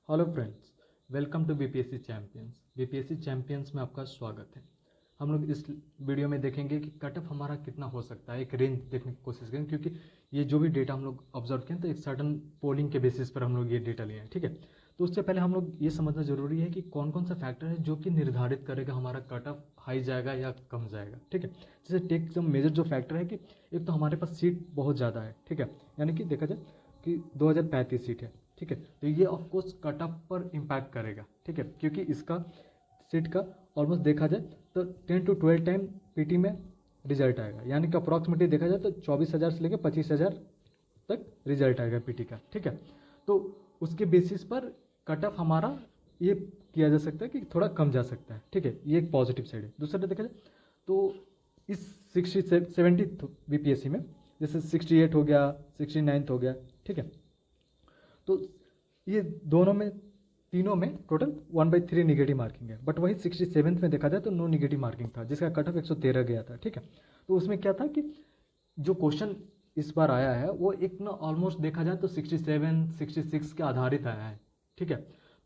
Hello friends, welcome to BPSC champions. BPSC champions में आपका स्वागत है। हम लोग इस वीडियो में देखेंगे कि कट ऑफ हमारा कितना हो सकता है, एक रेंज देखने की कोशिश करेंगे, क्योंकि ये जो भी डेटा हम लोग ऑब्जर्व किए तो एक सर्टन पोलिंग के बेसिस पर हम लोग ये डेटा लिए हैं। ठीक है, तो उससे पहले हम लोग ये समझना जरूरी है कि कौन कौन सा फैक्टर है जो कि निर्धारित करेगा हमारा कट ऑफ हाई जाएगा या कम जाएगा। ठीक है, जैसे टेक सम मेजर जो फैक्टर है कि एक तो हमारे पास सीट बहुत ज़्यादा है। ठीक है, यानी कि देखा जाए कि 2035 सीट है। ठीक है, तो ये ऑफकोर्स कट ऑफ पर इम्पैक्ट करेगा। ठीक है, क्योंकि इसका सीट का ऑलमोस्ट देखा जाए तो 10 to 12 टाइम पीटी में रिजल्ट आएगा, यानी कि अप्रॉक्सीमेटली देखा जाए तो 24,000 से लेकर 25,000 तक रिजल्ट आएगा पीटी का। ठीक है, तो उसके बेसिस पर कट ऑफ हमारा ये किया जा सकता है कि थोड़ा कम जा सकता है। ठीक है, ये एक पॉजिटिव साइड है। दूसरा देखा जाए तो इस 70 बीपीएससी में जैसे 68 हो गया, 69 हो गया। ठीक है, तो ये दोनों में तीनों में टोटल 1/3 निगेटिव मार्किंग है, बट वही 67 में देखा जाए तो नो निगेटिव मार्किंग था, जिसका कट ऑफ 113 गया था। ठीक है, तो उसमें क्या था कि जो क्वेश्चन इस बार आया है वो एक ना ऑलमोस्ट देखा जाए तो 67 66 के आधारित आया है। ठीक है,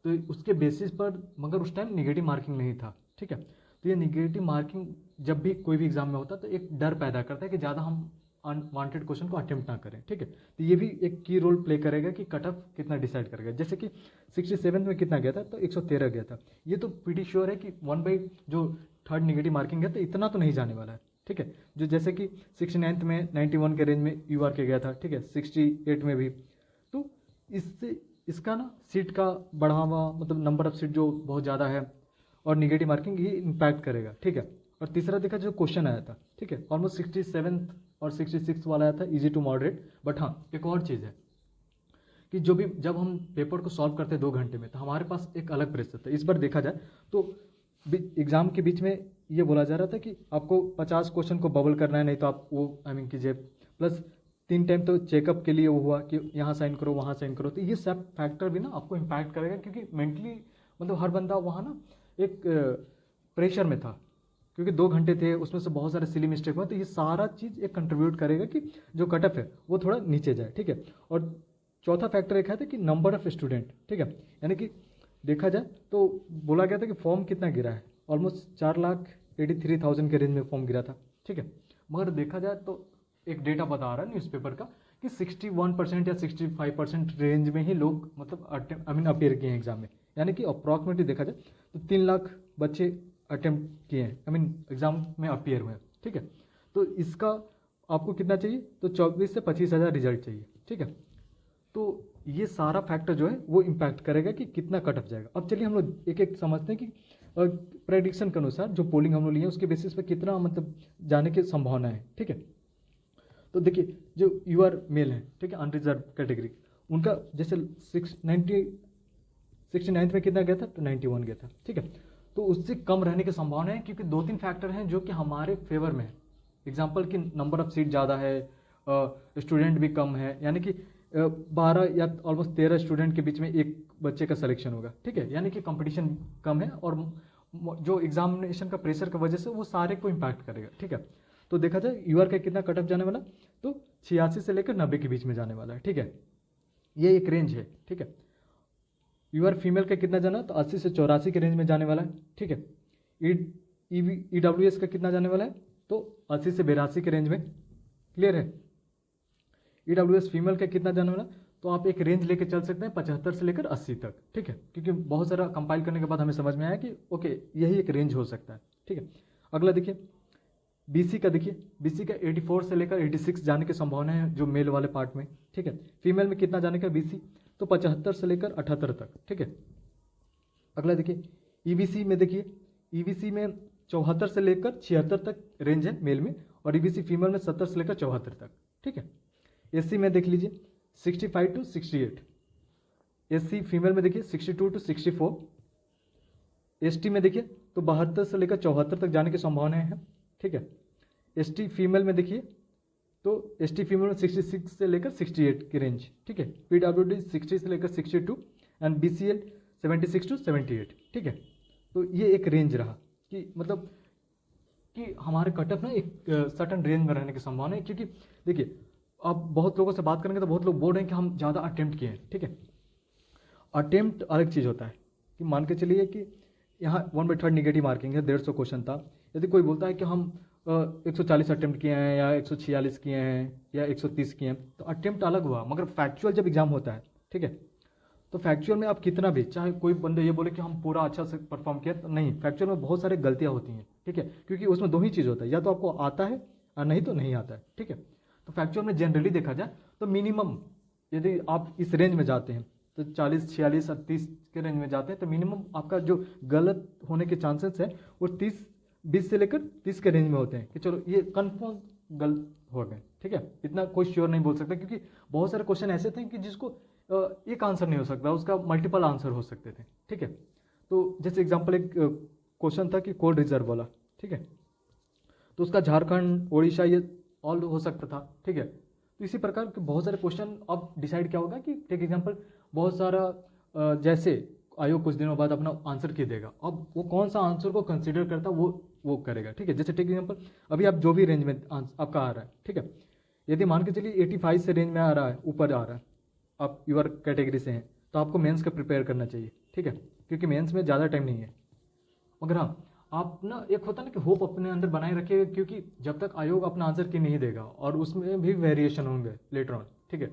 तो उसके बेसिस पर, मगर उस टाइम निगेटिव मार्किंग नहीं था। ठीक है, तो ये निगेटिव मार्किंग जब भी कोई भी एग्जाम में होता है तो एक डर पैदा करता है कि ज़्यादा हम अनवांटेड क्वेश्चन को अटेम्प्ट ना करें। ठीक है, तो ये भी एक की रोल प्ले करेगा कि कट ऑफ कितना डिसाइड करेगा। जैसे कि 67 में कितना गया था, तो 113 गया था। ये तो प्रीटी श्योर है कि 1 जो थर्ड निगेटिव मार्किंग है तो इतना तो नहीं जाने वाला है। ठीक है, जो जैसे कि 69 में 91 के रेंज में यूआर के गया था। ठीक है, 68 में भी। तो इससे इसका ना सीट का बढ़ावा, मतलब नंबर ऑफ सीट जो बहुत ज़्यादा है और निगेटिव मार्किंग, ये इम्पैक्ट करेगा। ठीक है, और तीसरा देखा जो क्वेश्चन आया था, ठीक है, ऑलमोस्ट 67 और 66 वाला आया था, इजी टू मॉडरेट। बट हाँ, एक और चीज़ है कि जो भी जब हम पेपर को सॉल्व करते हैं 2 घंटे में, तो हमारे पास एक अलग प्रेशर था। इस बार देखा जाए तो एग्जाम के बीच में ये बोला जा रहा था कि आपको 50 क्वेश्चन को बबल करना है, नहीं तो आप वो कीजिए। प्लस 3 टाइम तो चेकअप के लिए वो हुआ कि यहाँ साइन करो, वहाँ साइन करो। तो ये सब फैक्टर भी ना आपको इम्पैक्ट करेगा, क्योंकि मेंटली मतलब हर बंदा वहाँ ना एक प्रेशर में था, क्योंकि 2 घंटे थे, उसमें से बहुत सारे सिली मिस्टेक हुआ। तो ये सारा चीज़ एक कंट्रीब्यूट करेगा कि जो कट ऑफ है वो थोड़ा नीचे जाए। ठीक है, और चौथा फैक्टर एक है था कि नंबर ऑफ स्टूडेंट। ठीक है, यानी कि देखा जाए तो बोला गया था कि फॉर्म कितना गिरा है, ऑलमोस्ट 4,83,000 के रेंज में फॉर्म गिरा था। ठीक है, मगर देखा जाए तो एक डेटा बता रहा है न्यूज़पेपर का कि 61% या 65% रेंज में ही लोग मतलब अपियर किए हैं एग्जाम में, यानी कि अप्रॉक्सीमेटली देखा जाए तो 3 लाख बच्चे अटेम्प्ट किए हैं, एग्जाम में अपियर हुए हैं। ठीक है, तो इसका आपको कितना चाहिए, तो 24 से 25,000 रिजल्ट चाहिए। ठीक है, तो ये सारा फैक्टर जो है वो इम्पैक्ट करेगा कि कितना कट ऑफ जाएगा। अब चलिए हम लोग एक एक समझते हैं कि प्रेडिक्शन के अनुसार जो पोलिंग हम लोग लिए उसके बेसिस पे कितना मतलब जाने की संभावना है। ठीक है, तो देखिए जो यूआर मेल है, ठीक है, अनरिजर्व कैटेगरी, उनका जैसे 69 में कितना गया था, तो 91 गया था। ठीक है, तो उससे कम रहने की संभावना है, क्योंकि 2-3 फैक्टर हैं जो कि हमारे फेवर में है। एग्जाम्पल की नंबर ऑफ सीट ज़्यादा है, स्टूडेंट भी कम है, यानी कि 12 या ऑलमोस्ट 13 स्टूडेंट के बीच में एक बच्चे का सिलेक्शन होगा। ठीक है, यानी कि कंपटीशन कम है, और जो एग्जामिनेशन का प्रेशर की वजह से वो सारे को इम्पैक्ट करेगा। ठीक है, तो देखा जाए यूआर का कितना कट ऑफ जाने वाला, तो 86 से लेकर 90 के बीच में जाने वाला है। ठीक है, ये एक रेंज है। ठीक है, यूआर फीमेल का कितना जाना, तो 80 से 84 के रेंज में जाने वाला है। ठीक है, ईडब्ल्यूएस का कितना जाने वाला है, तो 80 से 82 के रेंज में। क्लियर है, ईडब्ल्यूएस फीमेल का कितना जाने वाला, तो आप एक रेंज लेके चल सकते हैं 75 से लेकर 80 तक। ठीक है, क्योंकि बहुत सारा कंपाइल करने के बाद हमें समझ में आया कि ओके यही एक रेंज हो सकता है। ठीक है, अगला देखिए बीसी का। देखिए बीसी का 84 से लेकर 86 जाने की संभावना है जो मेल वाले पार्ट में। ठीक है, फीमेल में कितना जाने का बीसी, तो 75 से लेकर 78 तक। ठीक है, अगला देखिए ईबीसी में। देखिए ईबीसी में 74 से लेकर 76 तक रेंज है मेल में, और ईबीसी फीमेल में 70 से लेकर 74 तक। ठीक है, एससी में देख लीजिए 65 to 68, एससी फीमेल में देखिए 62 to 64, एसटी में देखिए तो 72 से लेकर 74 तक जाने की संभावनाएं हैं। ठीक है, एसटी फीमेल में देखिए तो एसटी फीमेल में 66 से लेकर 68 की रेंज। ठीक है, पीडब्ल्यूडी 60 से लेकर 62 एंड बीसीएल 76 to 78। ठीक है, तो ये एक रेंज रहा कि मतलब कि हमारे कट ऑफ ना एक सर्टन रेंज में रहने की संभावना है। क्योंकि देखिए अब बहुत लोगों से बात करेंगे तो बहुत लोग बोल रहे हैं कि हम ज़्यादा अटेम्प्ट किए हैं। ठीक है, अटेम्प्ट अलग चीज़ होता है कि मान के चलिए कि यहाँ 1/3 निगेटिव मार्किंग है, 150 क्वेश्चन था। यदि कोई बोलता है कि हम 140 अटेम्प्ट किए हैं या 146 किए हैं या 130 किए हैं, तो अटेम्प्ट अलग हुआ, मगर फैक्चुअल जब एग्जाम होता है, ठीक है, तो फैक्चुअल में आप कितना भी, चाहे कोई बंदे ये बोले कि हम पूरा अच्छा से परफॉर्म किया, तो नहीं, फैक्चुअल में बहुत सारी गलतियाँ होती हैं, ठीक है, क्योंकि उसमें दो ही चीज़ होता है, या तो आपको आता है और नहीं तो नहीं आता है, ठीक है। तो फैक्चुअल में जनरली देखा जाए तो मिनिमम, यदि आप इस रेंज में जाते हैं तो 40, 46 और 30 के रेंज में जाते हैं, तो मिनिमम आपका जो गलत होने के चांसेस है वो 20 से लेकर 30 के रेंज में होते हैं कि चलो ये कन्फर्म गलत हो गए, ठीक है। इतना कोई श्योर नहीं बोल सकता, क्योंकि बहुत सारे क्वेश्चन ऐसे थे कि जिसको एक आंसर नहीं हो सकता, उसका मल्टीपल आंसर हो सकते थे, ठीक है। तो जैसे एग्जांपल एक क्वेश्चन था कि कोल रिजर्व वाला, ठीक है, तो उसका झारखंड, उड़ीसा ये ऑल हो सकता था, ठीक है। तो इसी प्रकार के बहुत सारे क्वेश्चन, अब डिसाइड क्या होगा कि टेक एग्जांपल बहुत सारा जैसे आयोग कुछ दिनों बाद अपना आंसर की देगा, अब वो कौन सा आंसर को कंसिडर करता वो करेगा, ठीक है। जैसे टेक एग्जांपल अभी आप जो भी रेंज में आपका आ रहा है, ठीक है, यदि मान के चलिए 85 से रेंज में आ रहा है, ऊपर आ रहा है, आप यूआर कैटेगरी से हैं, तो आपको मेंस का प्रिपेयर करना चाहिए, ठीक है, क्योंकि मेंस में ज़्यादा टाइम नहीं है। मगर हाँ, आप ना एक होता ना कि होप अपने अंदर बनाए रखिएगा, क्योंकि जब तक आयोग अपना आंसर की नहीं देगा और उसमें भी वेरिएशन होंगे लेटर ऑन, ठीक है।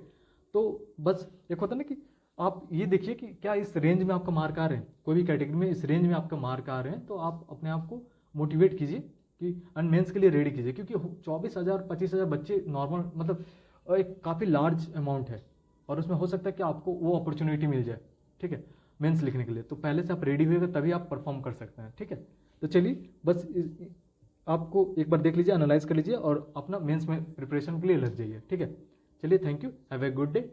तो बस एक होता ना कि आप ये देखिए कि क्या इस रेंज में आपका मार्क आ रहे हैं, कोई भी कैटेगरी में इस रेंज में आपका मार्क आ रहे हैं, तो आप अपने आप को मोटिवेट कीजिए कि एंड मेंस के लिए रेडी कीजिए, क्योंकि 24,000 25,000 बच्चे नॉर्मल, मतलब एक काफ़ी लार्ज अमाउंट है, और उसमें हो सकता है कि आपको वो अपॉर्चुनिटी मिल जाए, ठीक है, मेंस लिखने के लिए। तो पहले से आप रेडी हुएगा तभी आप परफॉर्म कर सकते हैं, ठीक है। तो चलिए बस आपको एक बार देख लीजिए, एनालाइज कर लीजिए और अपना मेंस में प्रिपरेशन के लिए लग जाइए, ठीक है। चलिए, thank you, have a good day.